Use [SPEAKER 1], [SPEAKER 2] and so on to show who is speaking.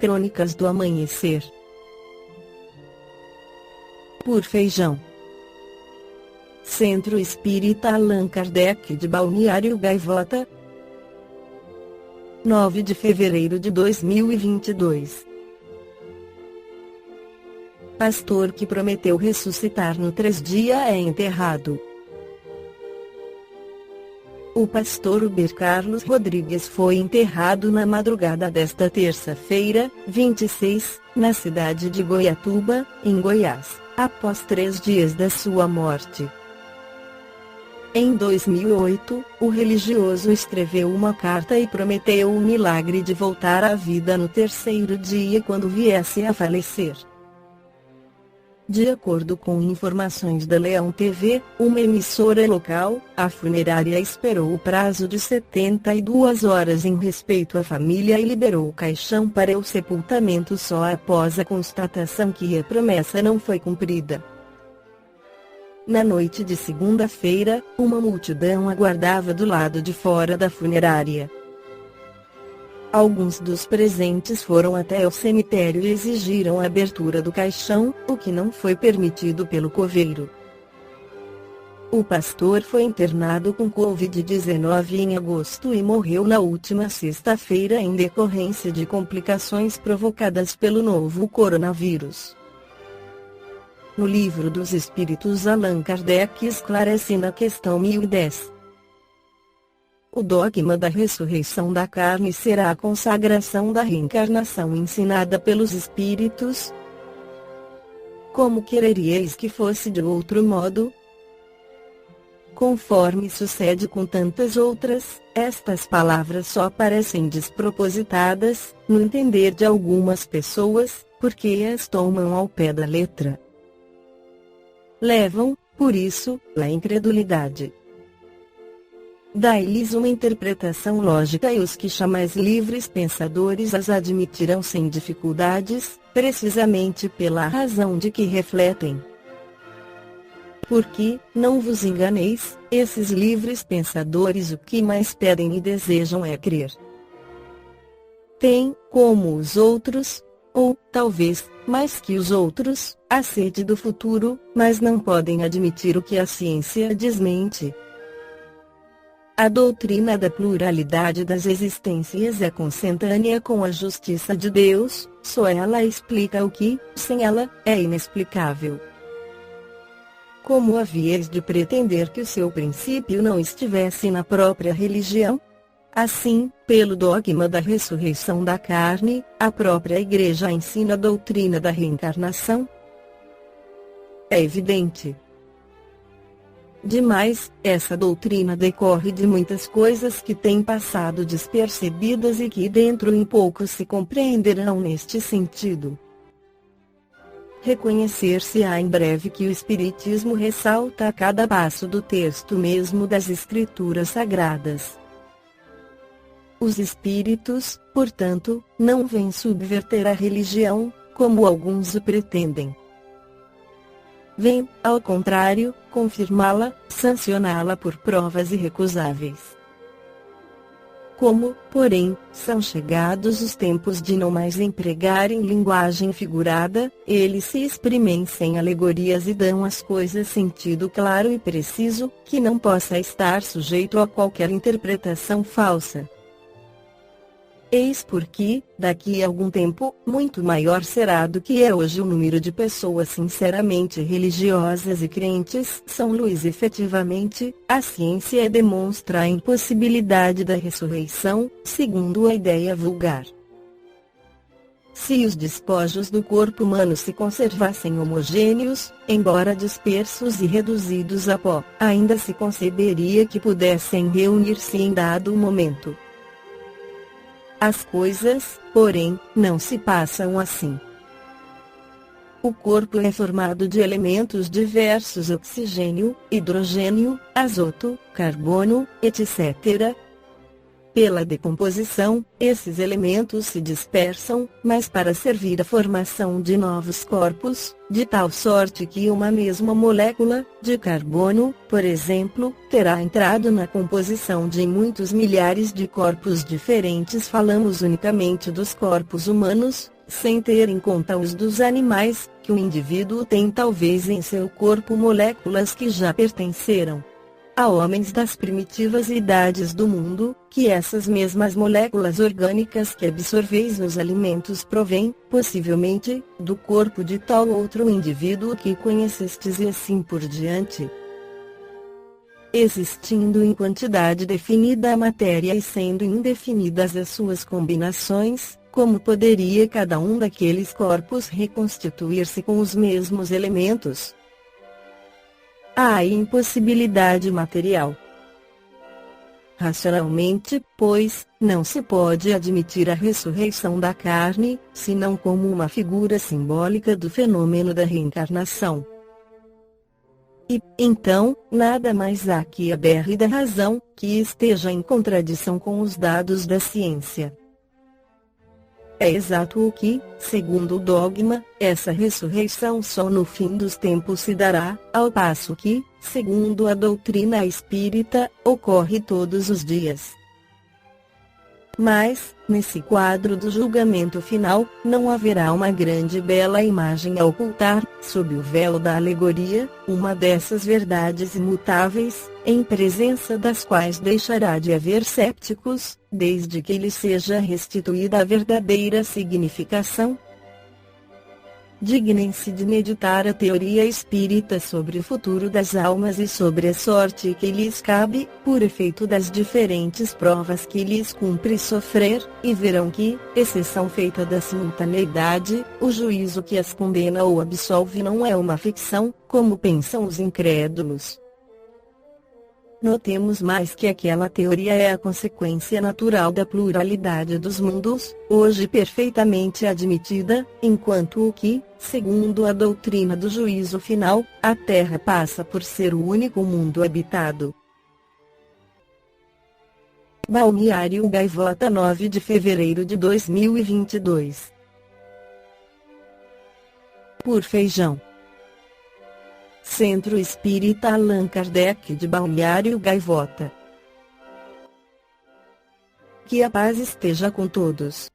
[SPEAKER 1] Crônicas do Amanhecer. Por Feijão. Centro Espírita Allan Kardec de Balneário Gaivota, 9 de fevereiro de 2022. Pastor que prometeu ressuscitar no 3 dias é enterrado. O pastor Uber Carlos Rodrigues foi enterrado na madrugada desta terça-feira, 26, na cidade de Goiatuba, em Goiás, após 3 dias da sua morte. Em 2008, o religioso escreveu uma carta e prometeu o milagre de voltar à vida no 3º dia quando viesse a falecer. De acordo com informações da Leão TV, uma emissora local, a funerária esperou o prazo de 72 horas em respeito à família e liberou o caixão para o sepultamento só após a constatação que a promessa não foi cumprida. Na noite de segunda-feira, uma multidão aguardava do lado de fora da funerária. Alguns dos presentes foram até o cemitério e exigiram a abertura do caixão, o que não foi permitido pelo coveiro. O pastor foi internado com Covid-19 em agosto e morreu na última sexta-feira em decorrência de complicações provocadas pelo novo coronavírus. No Livro dos Espíritos, Allan Kardec esclarece na questão 1010. O dogma da ressurreição da carne será a consagração da reencarnação ensinada pelos Espíritos? Como quereríeis que fosse de outro modo? Conforme sucede com tantas outras, estas palavras só parecem despropositadas, no entender de algumas pessoas, porque as tomam ao pé da letra. Levam, por isso, à incredulidade. Dai-lhes uma interpretação lógica e os que chamais livres pensadores as admitirão sem dificuldades, precisamente pela razão de que refletem. Porque, não vos enganeis, esses livres pensadores o que mais pedem e desejam é crer. Têm, como os outros, ou, talvez, mais que os outros, a sede do futuro, mas não podem admitir o que a ciência desmente. A doutrina da pluralidade das existências é consentânea com a justiça de Deus, só ela explica o que, sem ela, é inexplicável. Como havíeis de pretender que o seu princípio não estivesse na própria religião? Assim, pelo dogma da ressurreição da carne, a própria Igreja ensina a doutrina da reencarnação? É evidente. Demais, essa doutrina decorre de muitas coisas que têm passado despercebidas e que dentro em pouco se compreenderão neste sentido. Reconhecer-se-á em breve que o Espiritismo ressalta a cada passo do texto mesmo das Escrituras Sagradas. Os espíritos, portanto, não vêm subverter a religião, como alguns o pretendem. Vem, ao contrário, confirmá-la, sancioná-la por provas irrecusáveis. Como, porém, são chegados os tempos de não mais empregarem linguagem figurada, eles se exprimem sem alegorias e dão às coisas sentido claro e preciso, que não possa estar sujeito a qualquer interpretação falsa. Eis porque, daqui a algum tempo, muito maior será do que é hoje o número de pessoas sinceramente religiosas e crentes. São Luís. Efetivamente, a ciência demonstra a impossibilidade da ressurreição, segundo a ideia vulgar. Se os despojos do corpo humano se conservassem homogêneos, embora dispersos e reduzidos a pó, ainda se conceberia que pudessem reunir-se em dado momento. As coisas, porém, não se passam assim. O corpo é formado de elementos diversos: oxigênio, hidrogênio, azoto, carbono, etc. Pela decomposição, esses elementos se dispersam, mas para servir à formação de novos corpos, de tal sorte que uma mesma molécula, de carbono, por exemplo, terá entrado na composição de muitos milhares de corpos diferentes. Falamos unicamente dos corpos humanos, sem ter em conta os dos animais, que o indivíduo tem talvez em seu corpo moléculas que já pertenceram a homens das primitivas idades do mundo, que essas mesmas moléculas orgânicas que absorveis nos alimentos provêm, possivelmente, do corpo de tal outro indivíduo que conhecestes e assim por diante. Existindo em quantidade definida a matéria e sendo indefinidas as suas combinações, como poderia cada um daqueles corpos reconstituir-se com os mesmos elementos? Há aí impossibilidade material. Racionalmente, pois, não se pode admitir a ressurreição da carne, senão como uma figura simbólica do fenômeno da reencarnação. E, então, nada mais há que a berre da razão, que esteja em contradição com os dados da ciência. É exato o que, segundo o dogma, essa ressurreição só no fim dos tempos se dará, ao passo que, segundo a doutrina espírita, ocorre todos os dias. Mas, nesse quadro do julgamento final, não haverá uma grande e bela imagem a ocultar, sob o véu da alegoria, uma dessas verdades imutáveis, em presença das quais deixará de haver sépticos, desde que lhe seja restituída a verdadeira significação? Dignem-se de meditar a teoria espírita sobre o futuro das almas e sobre a sorte que lhes cabe, por efeito das diferentes provas que lhes cumpre sofrer, e verão que, exceção feita da simultaneidade, o juízo que as condena ou absolve não é uma ficção, como pensam os incrédulos. Notemos mais que aquela teoria é a consequência natural da pluralidade dos mundos, hoje perfeitamente admitida, enquanto o que, segundo a doutrina do juízo final, a Terra passa por ser o único mundo habitado. Balneário Gaivota, 9 de fevereiro de 2022. Por Feijão. Centro Espírita Allan Kardec de Balneário Gaivota. Que a paz esteja com todos.